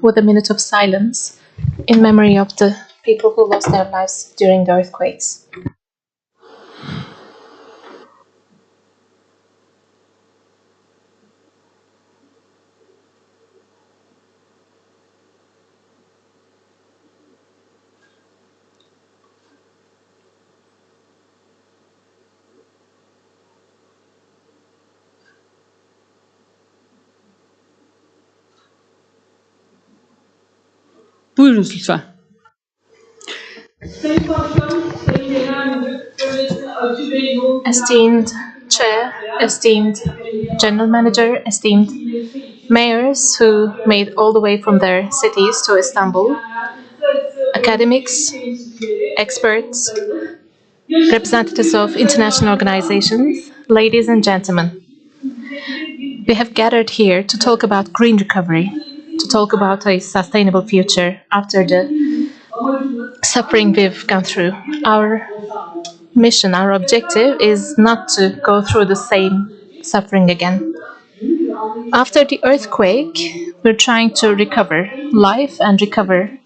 with a minute of silence in memory of the people who lost their lives during the earthquakes. Buyurunuz lütfen. Esteemed Chair, esteemed General Manager, esteemed mayors who made all the way from their cities to Istanbul, academics, experts, representatives of international organizations, ladies and gentlemen. We have gathered here to talk about green recovery, to talk about a sustainable future after the suffering we've gone through. Our mission, our objective is not to go through the same suffering again. After the earthquake, we're trying to recover life and recover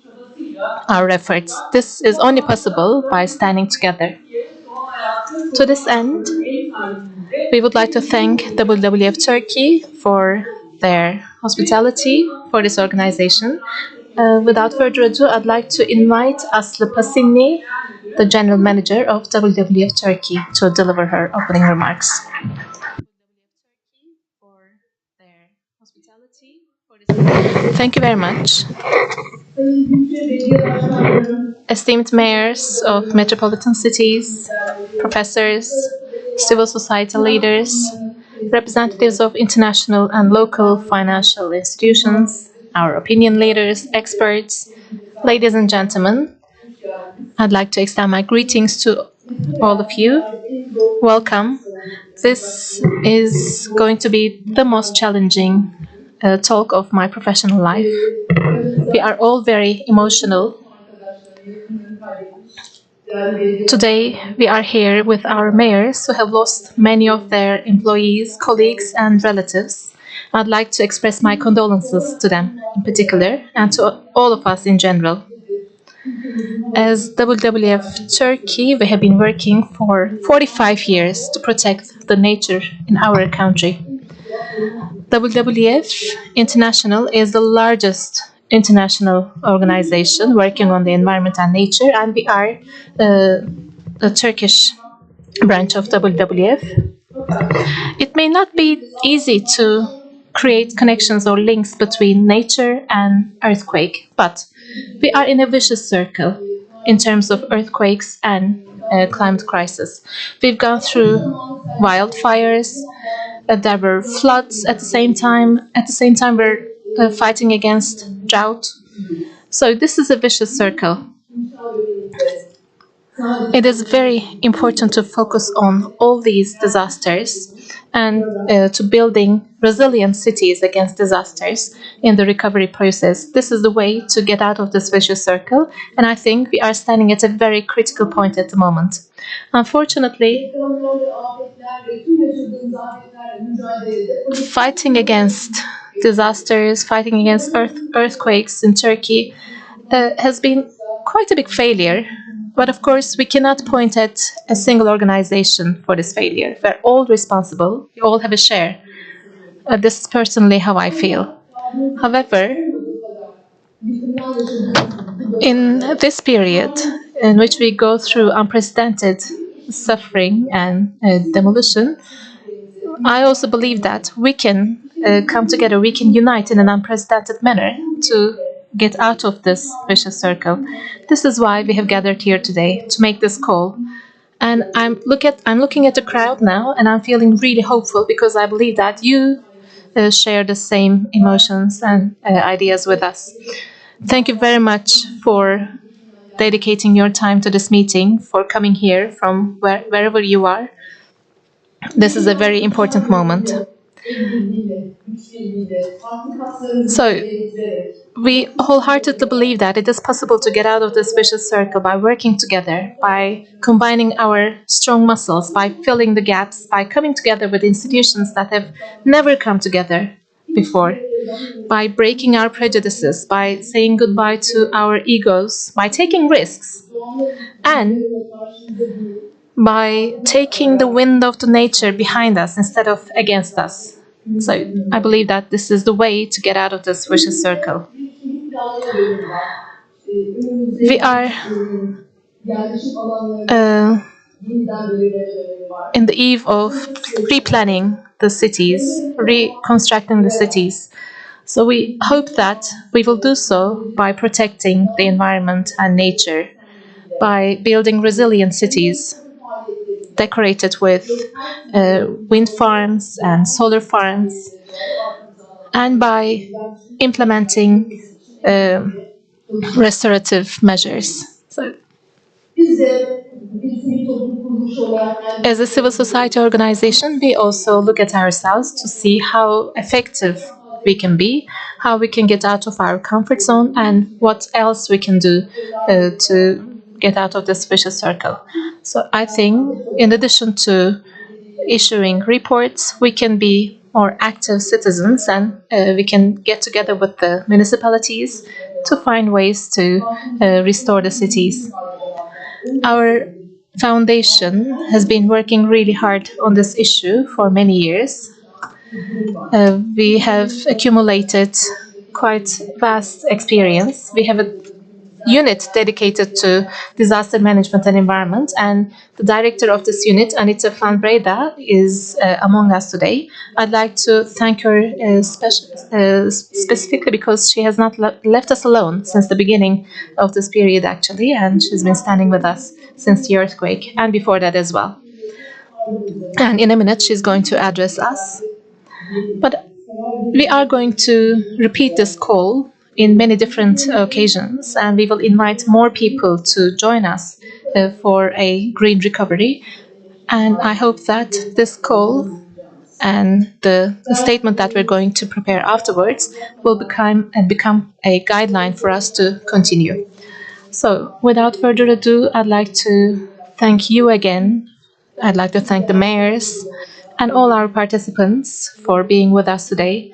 our efforts. This is only possible by standing together. To this end, we would like to thank WWF-Turkiye for their hospitality for this organization. Without further ado, I'd like to invite Aslı Pasinli, the General Manager of WWF-Turkiye, to deliver her opening remarks. Thank you very much. Esteemed mayors of metropolitan cities, professors, civil society leaders, representatives of international and local financial institutions, our opinion leaders, experts, ladies and gentlemen, I'd like to extend my greetings to all of you. Welcome. This is going to be the most challenging talk of my professional life. We are all very emotional. Today, we are here with our mayors who have lost many of their employees, colleagues, and relatives. I'd like to express my condolences to them in particular and to all of us in general. As WWF-Turkiye, we have been working for 45 years to protect the nature in our country. WWF International is the largest international organization working on the environment and nature, and we are the Turkish branch of WWF. It may not be easy to create connections or links between nature and earthquake, but we are in a vicious circle in terms of earthquakes and climate crisis. We've gone through wildfires, there were floods at the same time. At the same time, we're fighting against drought. So this is a vicious circle. It is very important to focus on all these disasters and to building resilient cities against disasters in the recovery process. This is the way to get out of this vicious circle, and I think we are standing at a very critical point at the moment. Unfortunately, fighting against disasters, fighting against earthquakes in Turkey has been quite a big failure. But of course, we cannot point at a single organization for this failure. We're all responsible. We all have a share. This is personally how I feel. However, in this period in which we go through unprecedented suffering and demolition, I also believe that we can come together, we can unite in an unprecedented manner to get out of this vicious circle. This is why we have gathered here today, to make this call. And I'm looking at the crowd now, and I'm feeling really hopeful because I believe that you share the same emotions and ideas with us. Thank you very much for dedicating your time to this meeting, for coming here from wherever you are. This is a very important moment. So, we wholeheartedly believe that it is possible to get out of this vicious circle by working together, by combining our strong muscles, by filling the gaps, by coming together with institutions that have never come together before. by breaking our prejudices, by saying goodbye to our egos, by taking risks, and by taking the wind of the nature behind us instead of against us. So I believe that this is the way to get out of this vicious circle. We are in the eve of replanning the cities, reconstructing the cities. So we hope that we will do so by protecting the environment and nature, by building resilient cities decorated with wind farms and solar farms, and by implementing restorative measures. So, as a civil society organization, we also look at ourselves to see how effective we can be, how we can get out of our comfort zone, and what else we can do to get out of this vicious circle. So I think, in addition to issuing reports, we can be more active citizens, and we can get together with the municipalities to find ways to restore the cities. Our foundation has been working really hard on this issue for many years. We have accumulated quite vast experience. We have a unit dedicated to disaster management and environment, and the director of this unit, Anita van Breda, is among us today. I'd like to thank her specifically because she has not left us alone since the beginning of this period, actually, and she's been standing with us since the earthquake and before that as well. And in a minute, she's going to address us. But we are going to repeat this call in many different occasions, and we will invite more people to join us for a green recovery. And I hope that this call and the statement that we're going to prepare afterwards will become a guideline for us to continue. So, without further ado, I'd like to thank you again. I'd like to thank the mayors and all our participants for being with us today.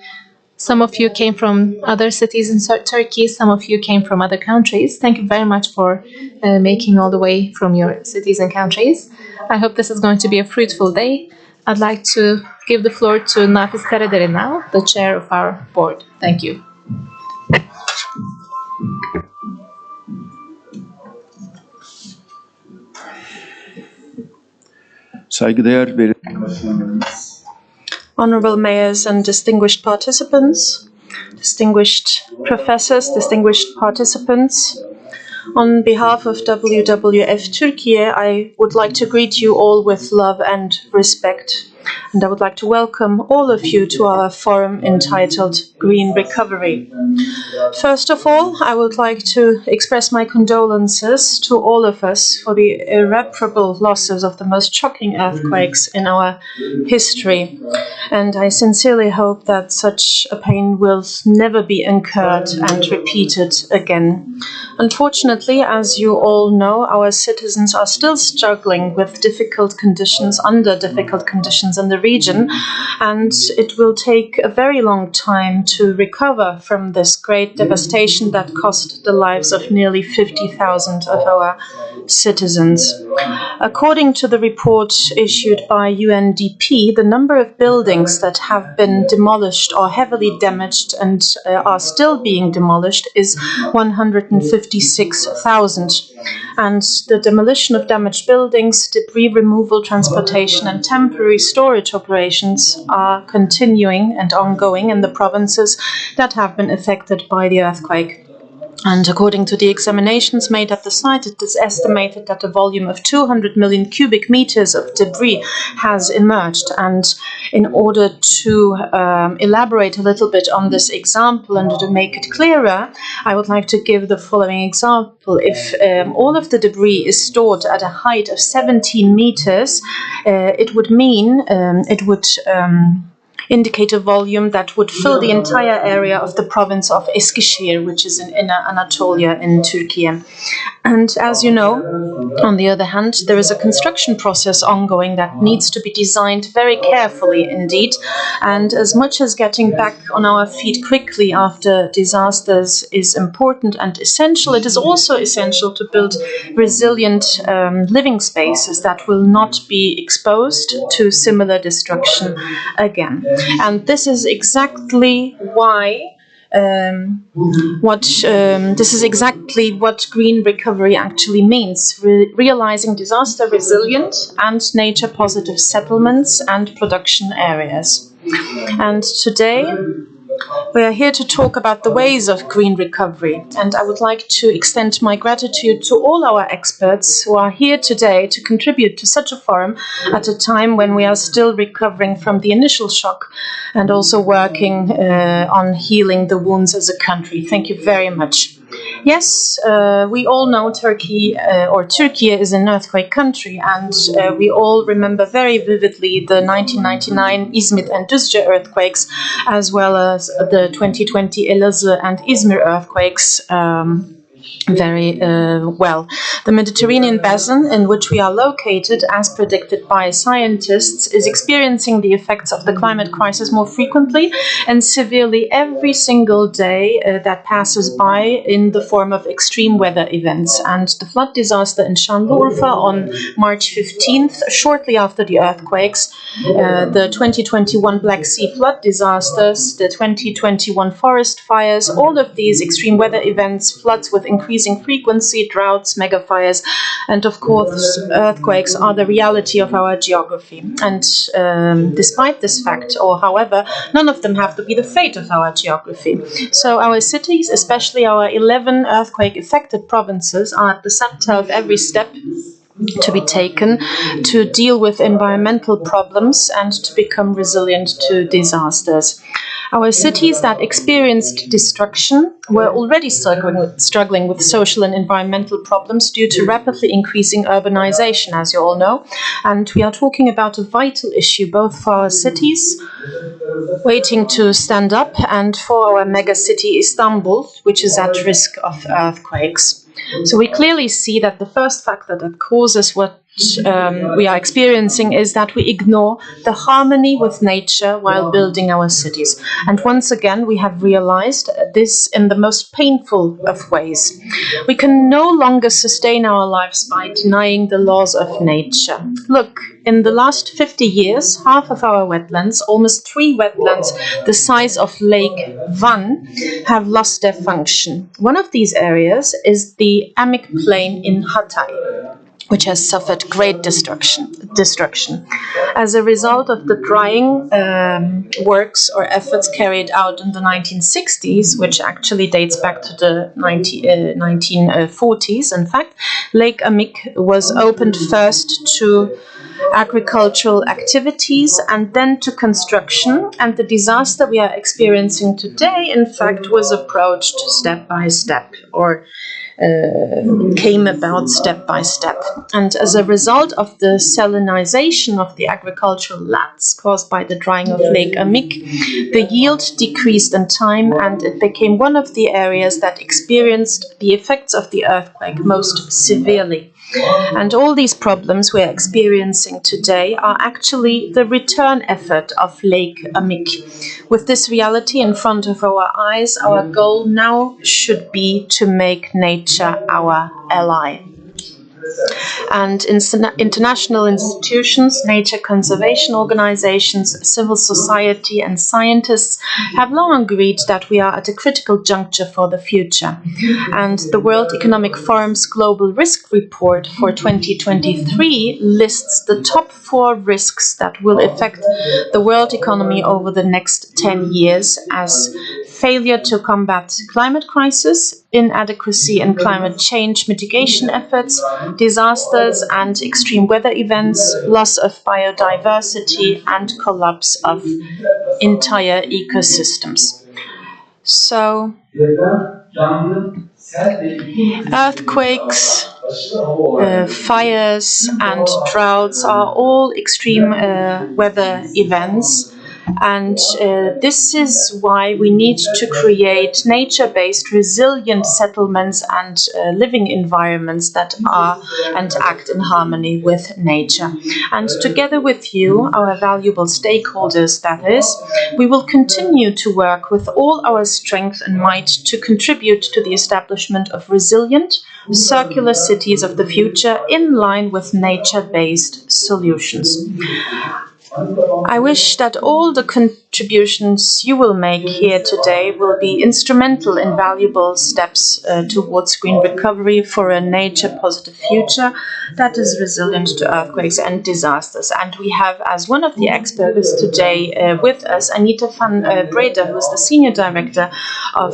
Some of you came from other cities in Turkey, some of you came from other countries. Thank you very much for making all the way from your cities and countries. I hope this is going to be a fruitful day. I'd like to give the floor to Nafis Karadere now, the chair of our board. Thank you. Honorable mayors and distinguished participants, distinguished professors, distinguished participants, on behalf of WWF-Turkiye, I would like to greet you all with love and respect. And I would like to welcome all of you to our forum entitled Green Recovery. First of all, I would like to express my condolences to all of us for the irreparable losses of the most shocking earthquakes in our history. And I sincerely hope that such a pain will never be incurred and repeated again. Unfortunately, as you all know, our citizens are still struggling with difficult conditions, under difficult conditions in the region, and it will take a very long time to recover from this great devastation that cost the lives of nearly 50,000 of our citizens. According to the report issued by UNDP, the number of buildings that have been demolished or heavily damaged and are still being demolished is 156,000. And the demolition of damaged buildings, debris removal, transportation, and temporary storage operations are continuing and ongoing in the provinces that have been affected by the earthquake. And according to the examinations made at the site, it is estimated that a volume of 200 million cubic meters of debris has emerged. And in order to elaborate a little bit on this example and to make it clearer, I would like to give the following example. If all of the debris is stored at a height of 17 meters, it would mean indicator volume that would fill the entire area of the province of Eskişehir, which is in Inner Anatolia in Turkey. And as you know, on the other hand, there is a construction process ongoing that needs to be designed very carefully indeed. And as much as getting back on our feet quickly after disasters is important and essential, it is also essential to build resilient living spaces that will not be exposed to similar destruction again. And this is exactly why this is exactly what green recovery actually means, realizing disaster resilient and nature positive settlements and production areas. And today we are here to talk about the ways of green recovery, and I would like to extend my gratitude to all our experts who are here today to contribute to such a forum at a time when we are still recovering from the initial shock and also working on healing the wounds as a country. Thank you very much. Yes, we all know Turkey is an earthquake country, and we all remember very vividly the 1999 Izmit and Düzce earthquakes, as well as the 2020 Elazığ and Izmir earthquakes very well. The Mediterranean basin in which we are located, as predicted by scientists, is experiencing the effects of the climate crisis more frequently and severely every single day that passes by in the form of extreme weather events. And the flood disaster in Şanlıurfa on March 15th, shortly after the earthquakes, the 2021 Black Sea flood disasters, the 2021 forest fires, all of these extreme weather events, floods with increasing frequency, droughts, megafires, and of course earthquakes are the reality of our geography. And despite this fact, or however, none of them have to be the fate of our geography. So our cities, especially our 11 earthquake-affected provinces, are at the center of every step to be taken to deal with environmental problems and to become resilient to disasters. Our cities that experienced destruction were already struggling with social and environmental problems due to rapidly increasing urbanization, as you all know. And we are talking about a vital issue both for our cities waiting to stand up and for our megacity Istanbul, which is at risk of earthquakes. So we clearly see that the first factor that causes what we are experiencing is that we ignore the harmony with nature while building our cities. And once again, we have realized this in the most painful of ways. We can no longer sustain our lives by denying the laws of nature. Look, in the last 50 years, half of our wetlands, almost 3 wetlands the size of Lake Van, have lost their function. One of these areas is the Amik Plain in Hatay, which has suffered great destruction. As a result of the drying works or efforts carried out in the 1960s, which actually dates back to the 1940s, in fact, Lake Amik was opened first to agricultural activities and then to construction, and the disaster we are experiencing today, in fact, was approached step by step, or came about step by step. And as a result of the salinization of the agricultural lands caused by the drying of Lake Amik, the yield decreased in time and it became one of the areas that experienced the effects of the earthquake most severely. And all these problems we are experiencing today are actually the return effort of Lake Amik. With this reality in front of our eyes, our goal now should be to make nature our ally. And international institutions, nature conservation organizations, civil society and scientists have long agreed that we are at a critical juncture for the future. And the World Economic Forum's Global Risk Report for 2023 lists the top 4 risks that will affect the world economy over the next 10 years as failure to combat climate crisis, inadequacy in climate change mitigation efforts, disasters and extreme weather events, loss of biodiversity, and collapse of entire ecosystems. So, earthquakes, fires, and droughts are all extreme weather events And this is why we need to create nature-based, resilient settlements and living environments that are and act in harmony with nature. And together with you, our valuable stakeholders, that is, we will continue to work with all our strength and might to contribute to the establishment of resilient, circular cities of the future in line with nature-based solutions. I wish that all the contributions you will make here today will be instrumental in valuable steps towards green recovery for a nature-positive future that is resilient to earthquakes and disasters. And we have, as one of the experts today with us, Anita van Breda, who is the Senior Director of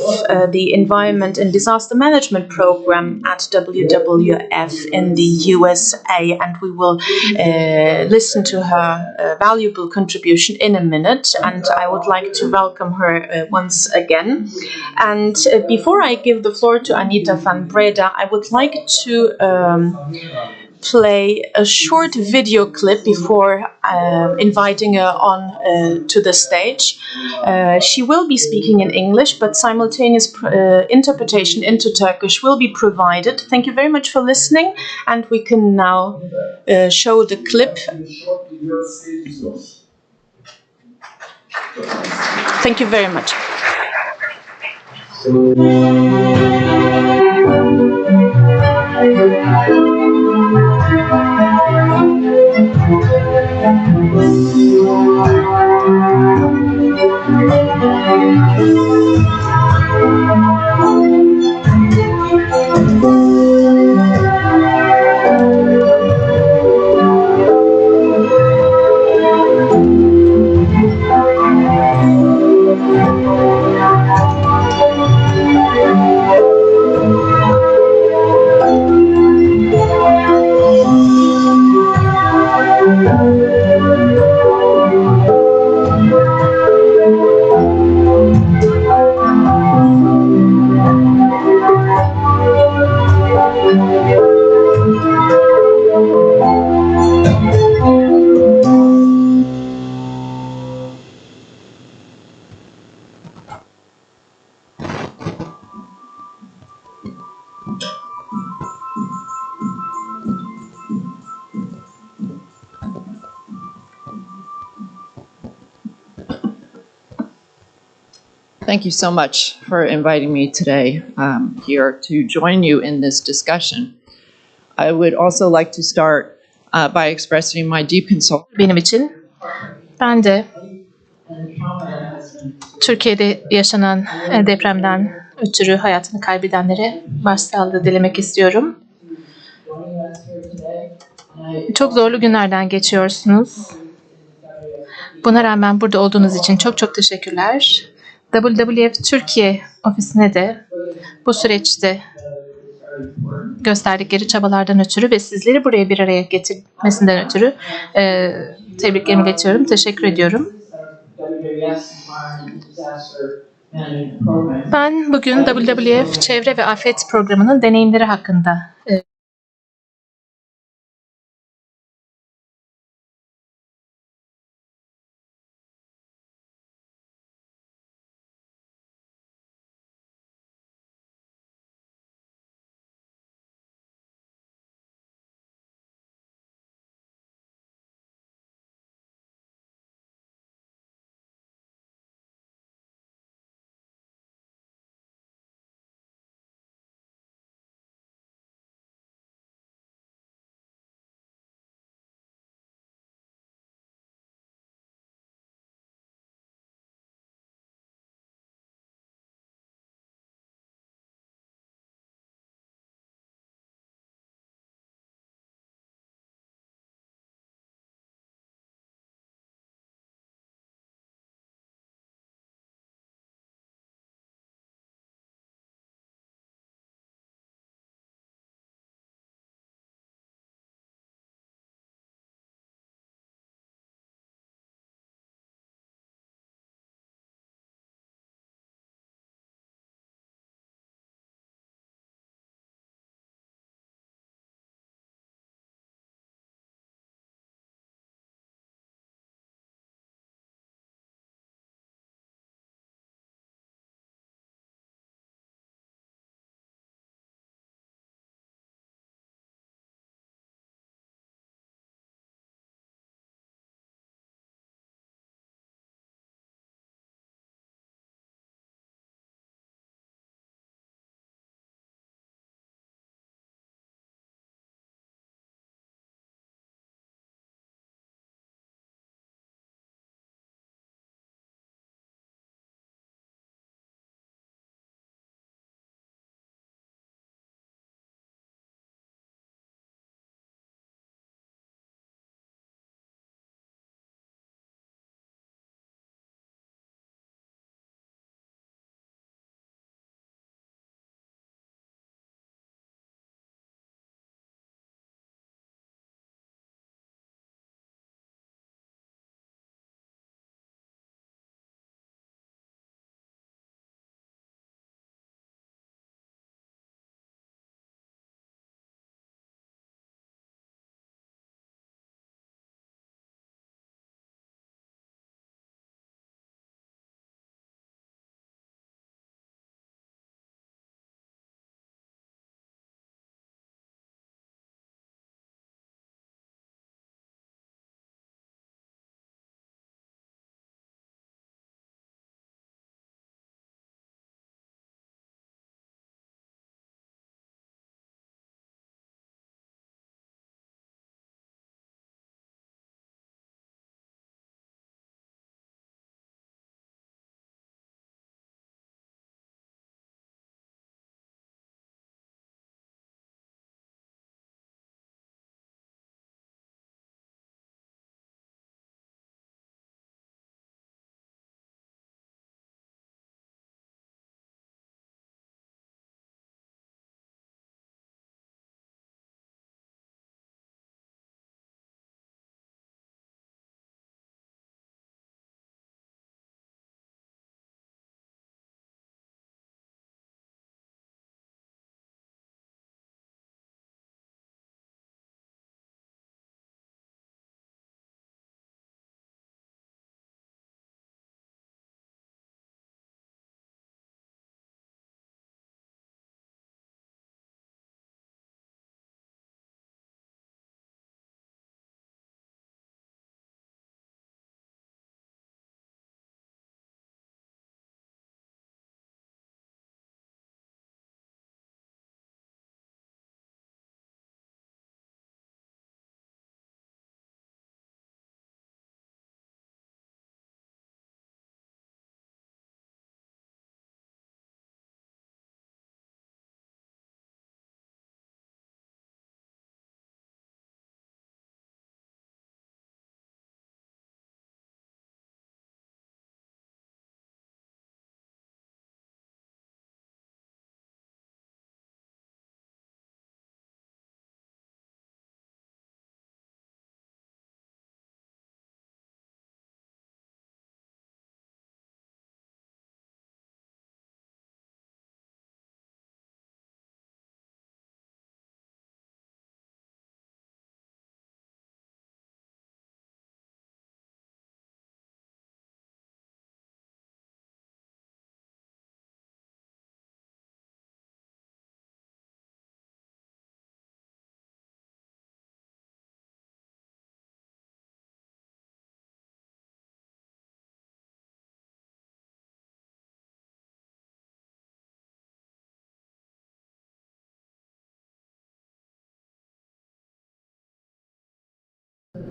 the Environment and Disaster Management Program at WWF in the USA. And we will listen to her valuable contribution in a minute, and I would like to welcome her once again. And before I give the floor to Anita van Breda, I would like to play a short video clip before inviting her on to the stage. She will be speaking in English, but simultaneous interpretation into Turkish will be provided. Thank you very much for listening, and we can now show the clip. Thank you very much. Thank you so much for inviting me today here to join you in this discussion. I would also like to start by expressing my deep consolation. Benim için ben de Türkiye'de yaşanan depremden ötürü hayatını kaybedenlere başsağlığı dilemek istiyorum. Çok zorlu günlerden geçiyorsunuz. Buna rağmen burada olduğunuz için çok çok teşekkürler. WWF-Türkiye ofisine de bu süreçte gösterdikleri çabalardan ötürü ve sizleri buraya bir araya getirmesinden ötürü tebriklerimi iletiyorum. Teşekkür ediyorum. Ben bugün WWF Çevre ve Afet Programı'nın deneyimleri hakkında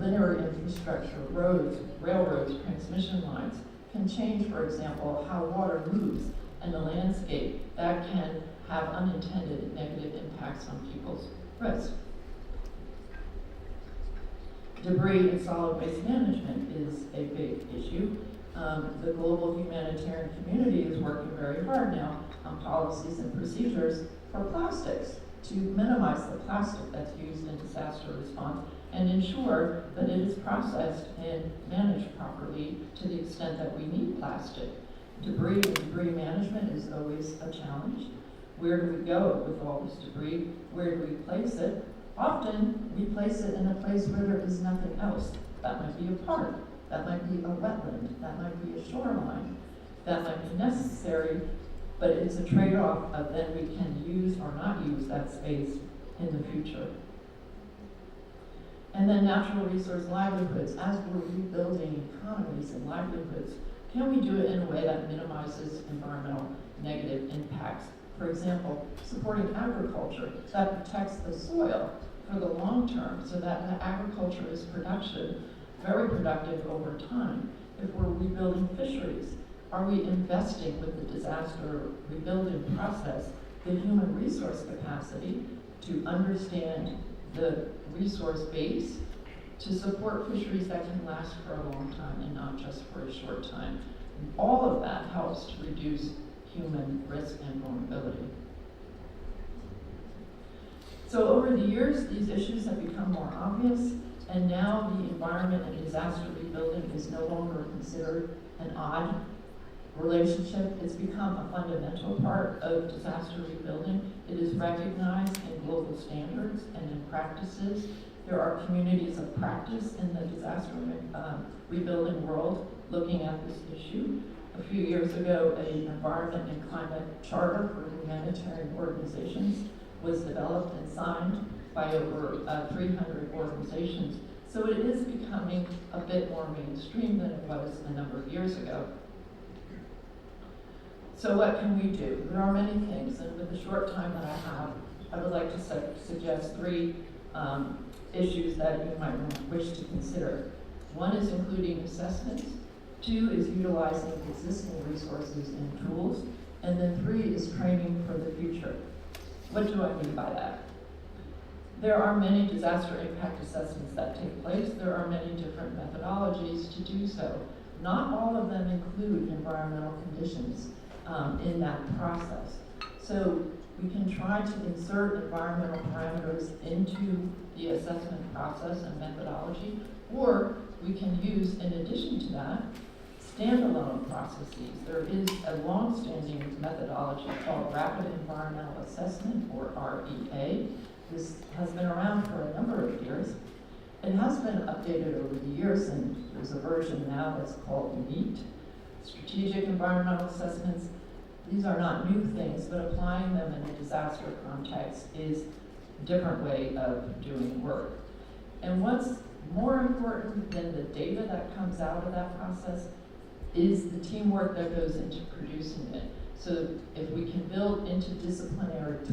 linear infrastructure, roads, railroads, transmission lines, can change, for example, how water moves in the landscape. That can have unintended negative impacts on people's risk. Debris and solid waste management is a big issue. The global humanitarian community is working very hard now on policies and procedures for plastics to minimize the plastic that's used in disaster response and ensure that it is processed and managed properly to the extent that we need plastic. Debris and debris management is always a challenge. Where do we go with all this debris? Where do we place it? Often, we place it in a place where there is nothing else. That might be a park, that might be a wetland, that might be a shoreline, that might be necessary, but it's a trade-off of then we can use or not use that space in the future. And then natural resource livelihoods. As we're rebuilding economies and livelihoods, can we do it in a way that minimizes environmental negative impacts? For example, supporting agriculture that protects the soil for the long term so that the agriculture is very productive over time. If we're rebuilding fisheries, are we investing with the disaster rebuilding process the human resource capacity to understand the resource base to support fisheries that can last for a long time and not just for a short time? All of that helps to reduce human risk and vulnerability. So over the years, these issues have become more obvious, and now the environment and disaster rebuilding is no longer considered an odd relationship. It's become a fundamental part of disaster rebuilding. It is recognized in global standards and in practices. There are communities of practice in the disaster rebuilding world looking at this issue. A few years ago, an environment and climate charter for humanitarian organizations was developed and signed by over 300 organizations. So it is becoming a bit more mainstream than it was a number of years ago. So what can we do? There are many things, and with the short time that I have, I would like to suggest three issues that you might wish to consider. One is including assessments. Two is utilizing existing resources and tools. And then three is training for the future. What do I mean by that? There are many disaster impact assessments that take place. There are many different methodologies to do so. Not all of them include environmental conditions in that process. So we can try to insert environmental parameters into the assessment process and methodology, or we can use, in addition to that, standalone processes. There is a long-standing methodology called Rapid Environmental Assessment, or REA. This has been around for a number of years. It has been updated over the years, and there's a version now that's called NEAT, Strategic Environmental Assessments. These are not new things, but applying them in a disaster context is a different way of doing work. And what's more important than the data that comes out of that process is the teamwork that goes into producing it. So if we can build interdisciplinary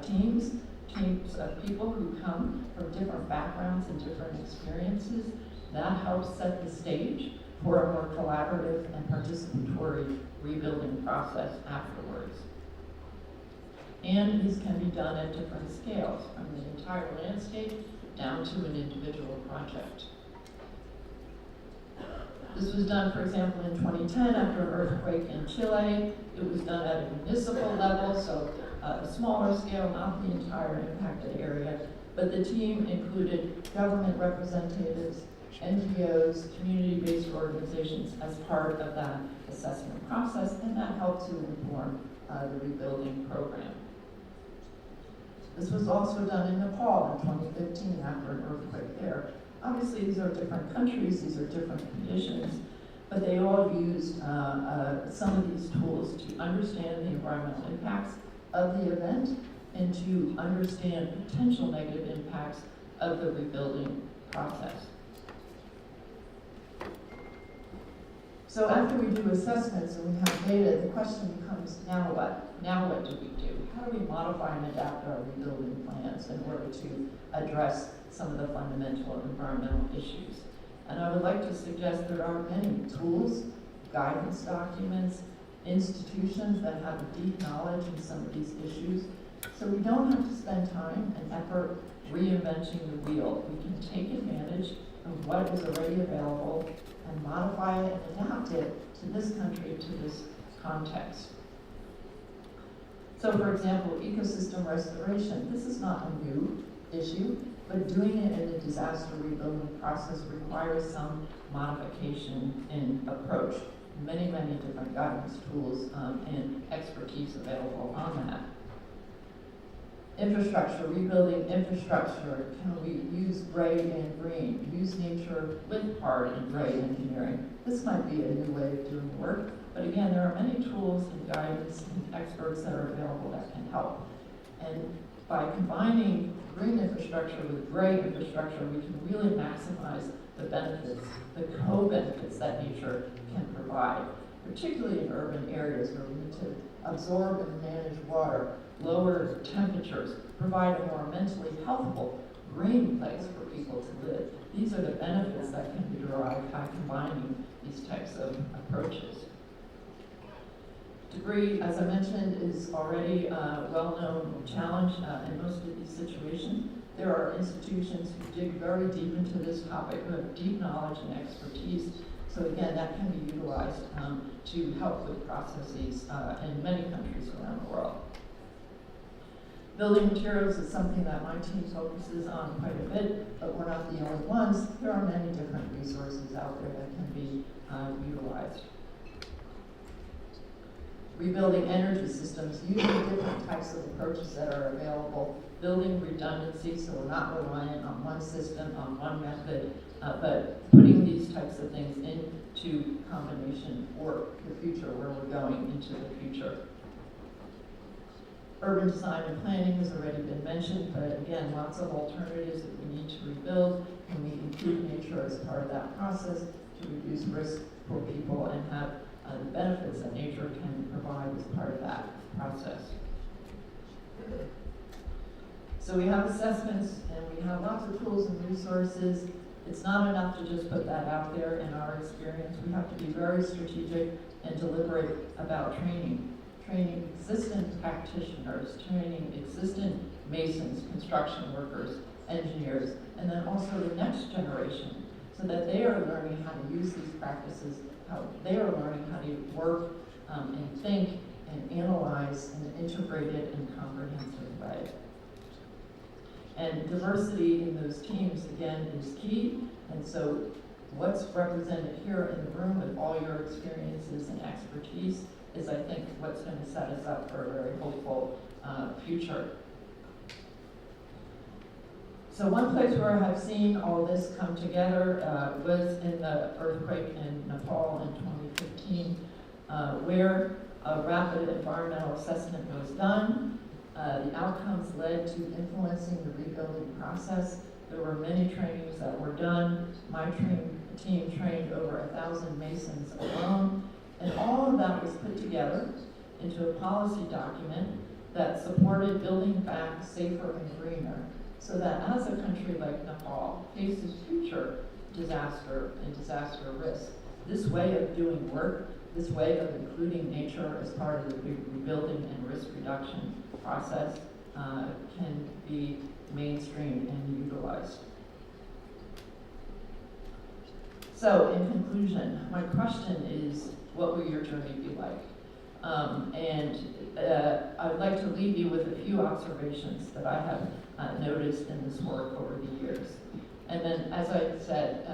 teams of people who come from different backgrounds and different experiences, that helps set the stage for a more collaborative and participatory rebuilding process afterwards. And these can be done at different scales, from the entire landscape down to an individual project. This was done, for example, in 2010 after an earthquake in Chile. It was done at a municipal level, so a smaller scale, not the entire impacted area. But the team included government representatives, NGOs, community-based organizations as part of that assessment process, and that helped to inform the rebuilding program. This was also done in Nepal in 2015 after an earthquake there. Obviously, these are different countries, these are different conditions, but they all used some of these tools to understand the environmental impacts of the event and to understand potential negative impacts of the rebuilding process. So after we do assessments and we have data, the question becomes, now what? Now what do we do? How do we modify and adapt our rebuilding plans in order to address some of the fundamental environmental issues? And I would like to suggest there are many tools, guidance documents, institutions that have deep knowledge in some of these issues. So we don't have to spend time and effort reinventing the wheel. We can take advantage of what is already available and modify it and adapt it to this country, to this context. So for example, ecosystem restoration. This is not a new issue, but doing it in a disaster rebuilding process requires some modification in approach. Many different guidance tools and expertise available on that. Infrastructure, rebuilding infrastructure. Can we use gray and green? Use nature with hard and gray engineering. This might be a new way of doing work, but again, there are many tools and guidance and experts that are available that can help. And by combining green infrastructure with gray infrastructure, we can really maximize the benefits, the co-benefits that nature can provide, particularly in urban areas where we need to absorb and manage water, lower temperatures, provide a more mentally healthful, green place for people to live. These are the benefits that can be derived by combining these types of approaches. Debris, as I mentioned, is already a well-known challenge in most of these situations. There are institutions who dig very deep into this topic, who have deep knowledge and expertise. So again, that can be utilized to help with processes in many countries around the world. Building materials is something that my team focuses on quite a bit, but we're not the only ones. There are many different resources out there that can be utilized. Rebuilding energy systems, using different types of approaches that are available, building redundancy so we're not reliant on one system, on one method, but putting these types of things into combination for the future, where we're going into the future. Urban design and planning has already been mentioned, but again, lots of alternatives that we need to rebuild, and we include nature as part of that process to reduce risk for people and have the benefits that nature can provide as part of that process. So we have assessments and we have lots of tools and resources. It's not enough to just put that out there in our experience. We have to be very strategic and deliberate about training existing practitioners, training existing masons, construction workers, engineers, and then also the next generation, so that they are learning how to use these practices, how they are learning how to work and think and analyze in an integrated and comprehensive way. And diversity in those teams, again, is key. And so what's represented here in the room with all your experiences and expertise is, I think, what's going to set us up for a very hopeful future. So one place where I've seen all this come together was in the earthquake in Nepal in 2015, where a rapid environmental assessment was done. The outcomes led to influencing the rebuilding process. There were many trainings that were done. My team trained over 1,000 masons alone. And all of that was put together into a policy document that supported building back safer and greener, so that as a country like Nepal faces future disaster and disaster risk, this way of doing work, this way of including nature as part of the rebuilding and risk reduction process can be mainstreamed and utilized. So in conclusion, my question is, what will your journey be like? I would like to leave you with a few observations that I have noticed in this work over the years. And then, as I said,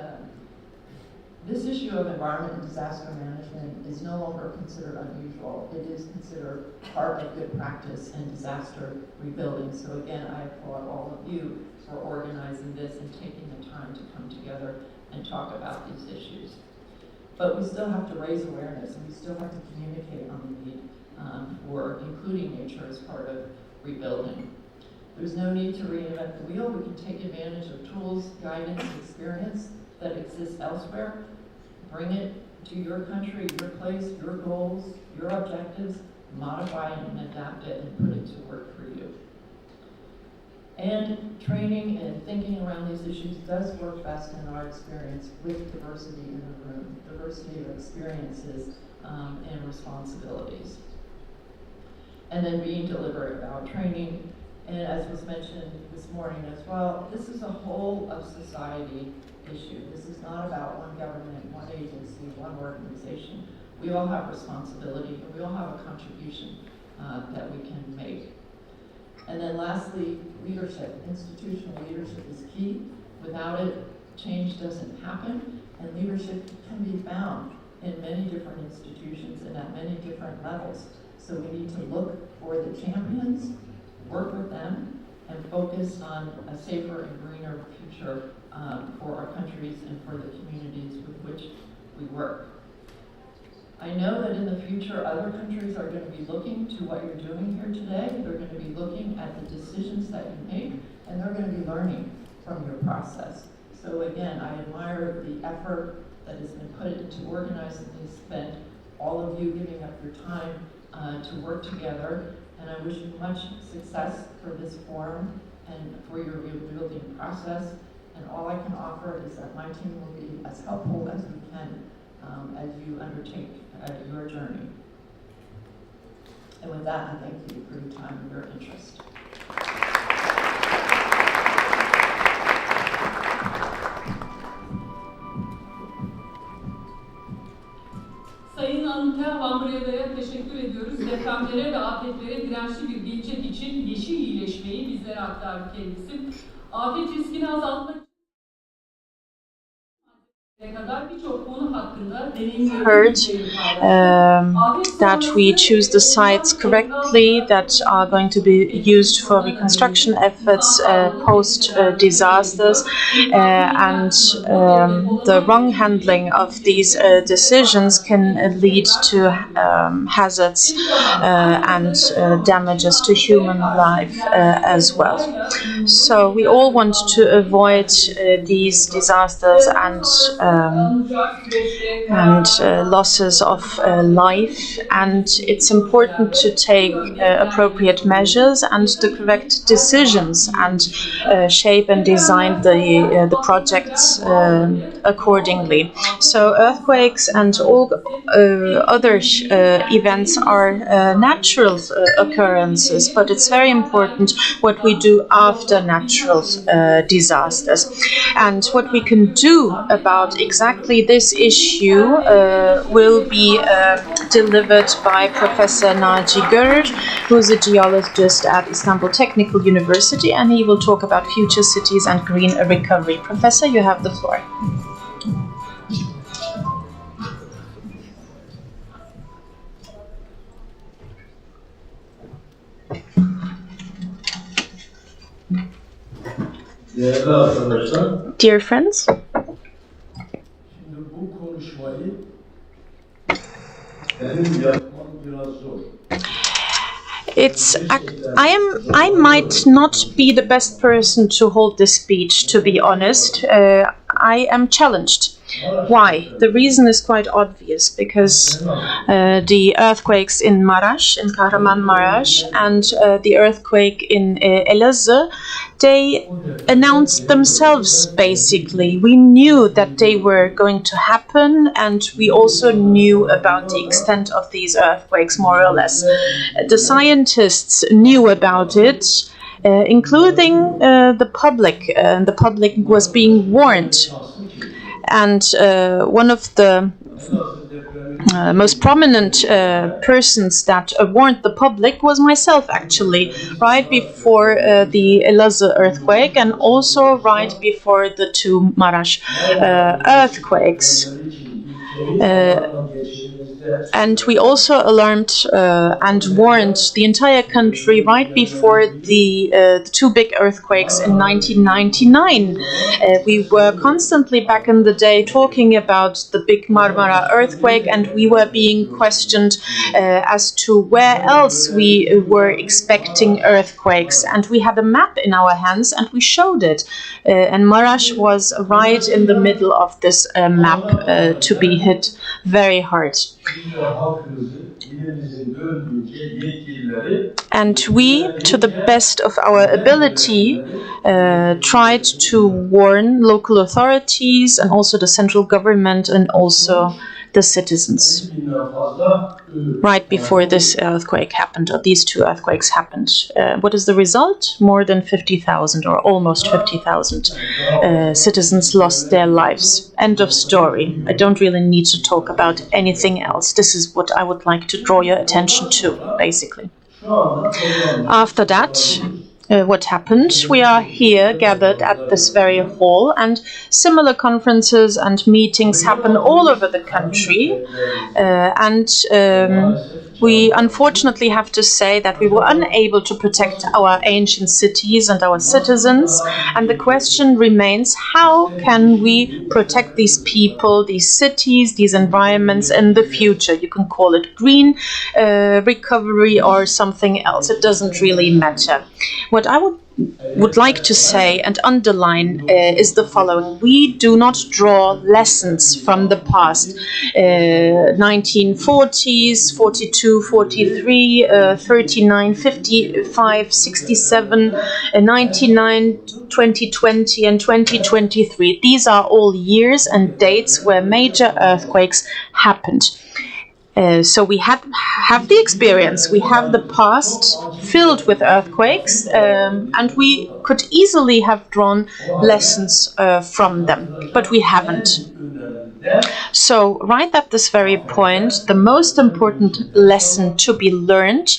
this issue of environment and disaster management is no longer considered unusual. It is considered part of good practice in disaster rebuilding. So again, I applaud all of you for organizing this and taking the time to come together and talk about these issues. But we still have to raise awareness, and we still have to communicate on the need for including nature as part of rebuilding. There's no need to reinvent the wheel. We can take advantage of tools, guidance, experience that exists elsewhere, bring it to your country, your place, your goals, your objectives, modify it and adapt it and put it to work for you. And training and thinking around these issues does work best in our experience with diversity in the room, diversity of experiences and responsibilities. And then being deliberate about training. And as was mentioned this morning as well, this is a whole of society issue. This is not about one government, one agency, one organization. We all have responsibility and we all have a contribution that we can make. And then lastly, leadership. Institutional leadership is key. Without it, change doesn't happen. And leadership can be found in many different institutions and at many different levels. So we need to look for the champions, work with them, and focus on a safer and greener future for our countries and for the communities with which we work. I know that in the future, other countries are going to be looking to what you're doing here today. They're going to be looking at the decisions that you make, and they're going to be learning from your process. So again, I admire the effort that has been put into organizing this event, all of you giving up your time to work together, and I wish you much success for this forum and for your rebuilding process. And all I can offer is that my team will be as helpful as we can as you undertake your journey. And with that, I thank you for your time and your interest. Sayın Anıta Vanbriyada'ya teşekkür ediyoruz. Depremlere ve afetlere dirençli bir gelecek için yeşil iyileşmeyi bizlere aktardı kendisi. Afet riskini azaltmak heard that we choose the sites correctly that are going to be used for reconstruction efforts post disasters, and the wrong handling of these decisions can lead to hazards and damages to human life as well. So we all want to avoid these disasters and losses of life, and it's important to take appropriate measures and the correct decisions and shape and design the projects accordingly. So earthquakes and all other events are natural occurrences, but it's very important what we do after natural disasters. And what we can do about exactly this issue will be delivered by Professor Naci Görür, who is a geologist at Istanbul Technical University, and he will talk about future cities and green recovery. Professor, you have the floor. Değerli arkadaşlar, Dear friends, şimdi bu konuşmayı benim yapmam biraz zor. I might not be the best person to hold this speech, to be honest. I am challenged. Why? The reason is quite obvious, because the earthquakes in Maraş, in Kahramanmaraş, and the earthquake in Elazığ, they announced themselves, basically. We knew that they were going to happen, and we also knew about the extent of these earthquakes, more or less. The scientists knew about it, including the public. The public was being warned. And one of the most prominent persons that warned the public was myself, actually, right before the Elazığ earthquake, and also right before the two Maraş earthquakes. And we also alarmed and warned the entire country right before the two big earthquakes in 1999. We were constantly back in the day talking about the big Marmara earthquake, and we were being questioned as to where else we were expecting earthquakes. And we had a map in our hands and we showed it. And Maraş was right in the middle of this map to be hit very hard. And we, to the best of our ability, tried to warn local authorities and also the central government and also the citizens right before this earthquake happened, or these two earthquakes happened. What is the result? More than 50,000 or almost 50,000 citizens lost their lives. End of story. I don't really need to talk about anything else. This is what I would like to draw your attention to, basically. After that, what happened? We are here gathered at this very hall, and similar conferences and meetings happen all over the country. We unfortunately have to say that we were unable to protect our ancient cities and our citizens. And the question remains, how can we protect these people, these cities, these environments in the future? You can call it green recovery or something else. It doesn't really matter. What I would like to say and underline is the following. We do not draw lessons from the past. 1940s, 42, 43, 39, 55, 67, 99, 2020 and 2023. These are all years and dates where major earthquakes happened. So we have the experience, we have the past filled with earthquakes, and we could easily have drawn lessons from them, but we haven't. So right at this very point, the most important lesson to be learned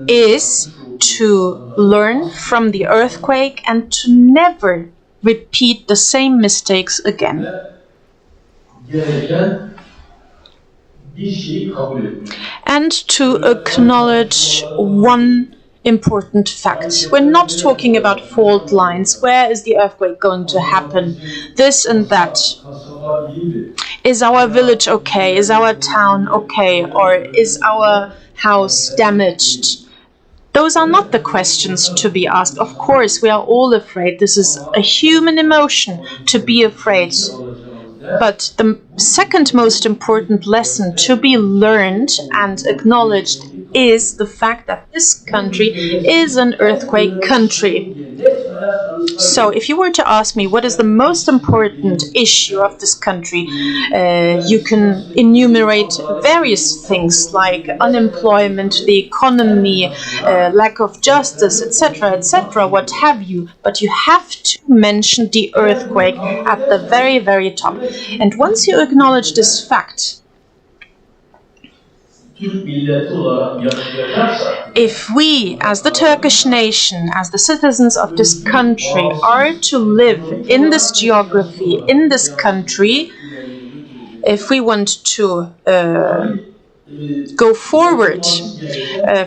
is to learn from the earthquake and to never repeat the same mistakes again. And to acknowledge one important fact. We're not talking about fault lines. Where is the earthquake going to happen? This and that. Is our village okay? Is our town okay? Or is our house damaged? Those are not the questions to be asked. Of course, we are all afraid. This is a human emotion to be afraid. But the second most important lesson to be learned and acknowledged is the fact that this country is an earthquake country. So if you were to ask me what is the most important issue of this country, you can enumerate various things like unemployment, the economy, lack of justice, etc., what have you. But you have to mention the earthquake at the very, very top. And once you acknowledge this fact, if we, as the Turkish nation, as the citizens of this country, are to live in this geography, in this country, if we want to go forward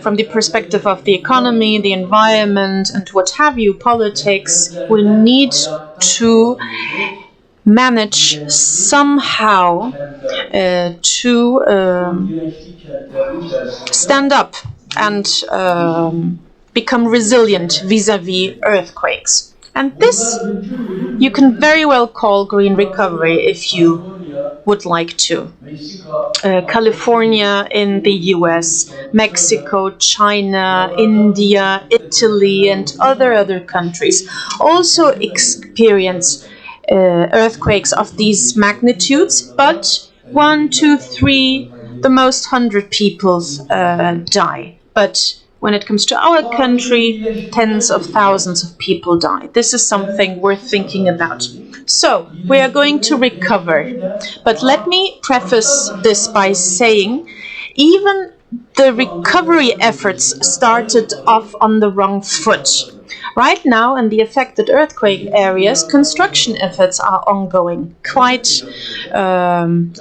from the perspective of the economy, the environment, and what have you, politics, we need to manage somehow to stand up and become resilient vis-à-vis earthquakes. And this you can very well call green recovery if you would like to. California in the US, Mexico, China, India, Italy, and other countries also experience earthquakes of these magnitudes, but 1, 2, 3, the most 100 people die. But when it comes to our country, tens of thousands of people die. This is something worth thinking about. So, we are going to recover. But let me preface this by saying, even the recovery efforts started off on the wrong foot. Right now, in the affected earthquake areas, construction efforts are ongoing quite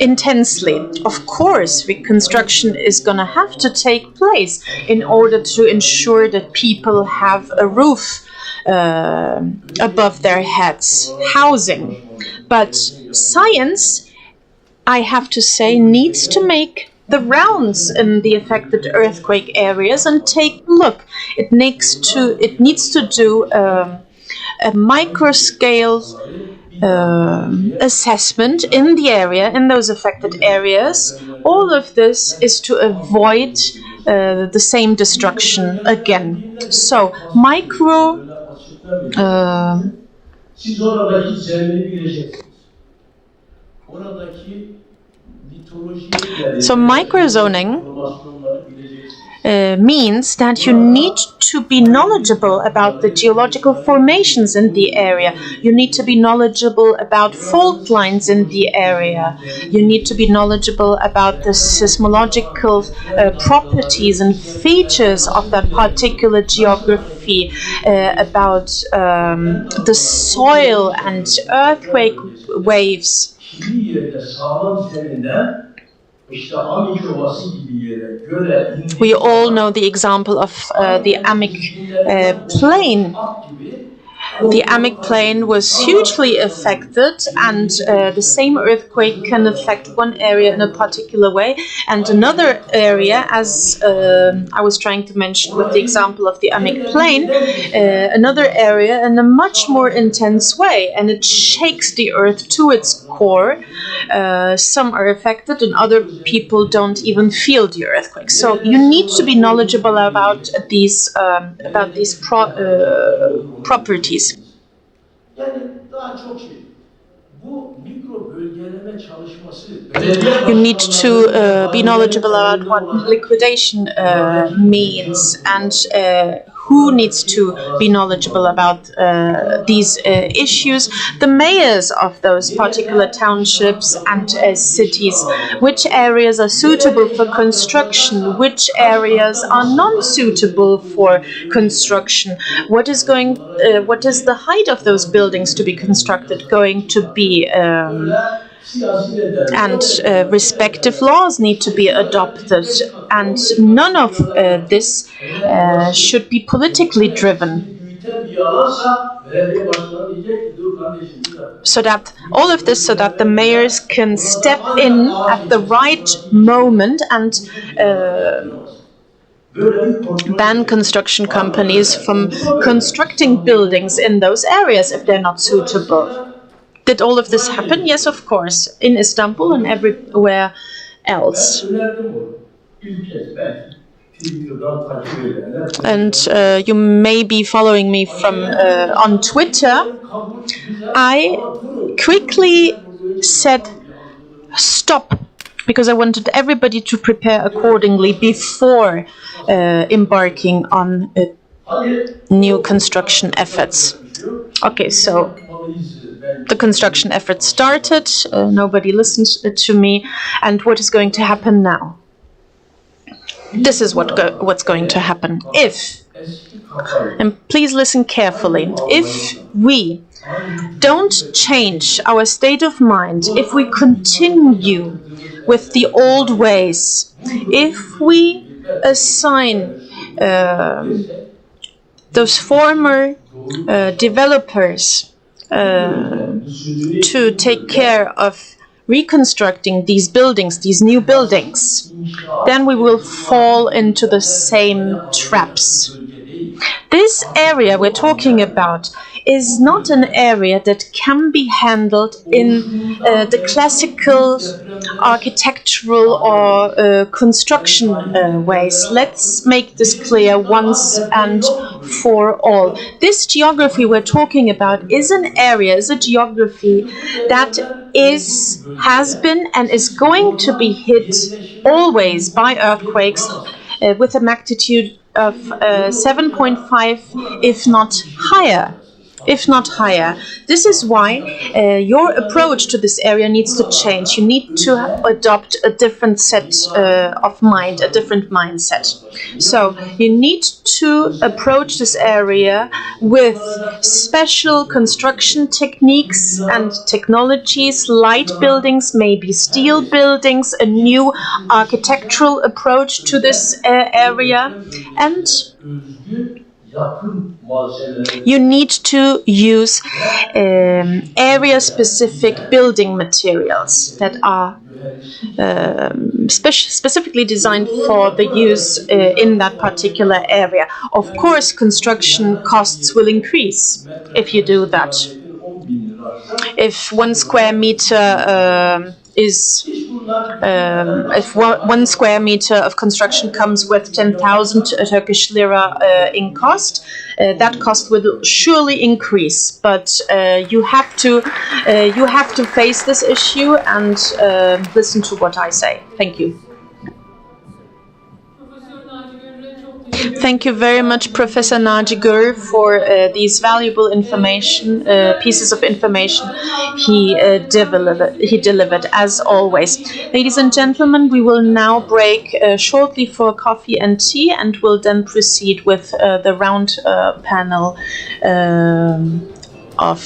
intensely. Of course, reconstruction is going to have to take place in order to ensure that people have a roof above their heads, housing. But science, I have to say, needs to make the rounds in the affected earthquake areas and take a look. It needs to do a micro-scale assessment in the area, in those affected areas. All of this is to avoid the same destruction again. So micro Siz oradaki zemini bileceksiniz. Oradaki So microzoning means that you need to be knowledgeable about the geological formations in the area. You need to be knowledgeable about fault lines in the area. You need to be knowledgeable about the seismological properties and features of that particular geography, about the soil and earthquake waves. We all know the example of the Amic plain. The Amic plain was hugely affected, and the same earthquake can affect one area in a particular way, and another area, as I was trying to mention with the example of the Amic plain, another area in a much more intense way, and it shakes the earth to its core. Some are affected, and other people don't even feel the earthquake. So you need to be knowledgeable about these properties. You need to be knowledgeable about what liquidation means, and who needs to be knowledgeable about these issues. The mayors of those particular townships and cities, which areas are suitable for construction, which areas are non-suitable for construction, what is the height of those buildings to be constructed going to be, and respective laws need to be adopted, and none of this should be politically driven. So that all of this, so that the mayors can step in at the right moment and ban construction companies from constructing buildings in those areas if they're not suitable. Did all of this happen? Yes, of course, in Istanbul and everywhere else. And you may be following me from on Twitter. I quickly said stop, because I wanted everybody to prepare accordingly before embarking on new construction efforts. Okay, so the construction effort started, nobody listened to me, and what is going to happen now? This is what's going to happen. If, and please listen carefully, if we don't change our state of mind, if we continue with the old ways, if we assign those former developers to take care of reconstructing these buildings, these new buildings, then we will fall into the same traps. This area we're talking about is not an area that can be handled in the classical architectural or construction ways. Let's make this clear once and for all. This geography we're talking about is an area, is a geography that has been and is going to be hit always by earthquakes with a magnitude of 7.5, if not higher. if not higher. This is why your approach to this area needs to change. You need to adopt a different set of mind, a different mindset. So you need to approach this area with special construction techniques and technologies, light buildings, maybe steel buildings, a new architectural approach to this area, and you need to use area-specific building materials that are specifically designed for the use in that particular area. Of course, construction costs will increase if you do that. If 1 square meter if 1 square meter of construction comes with 10,000 Turkish lira in cost, that cost will surely increase. But you have to face this issue and listen to what I say. Thank you. Thank you very much, Professor Naci Gur, for these valuable pieces of information he delivered, as always. Ladies and gentlemen, we will now break shortly for coffee and tea, and will then proceed with the round panel of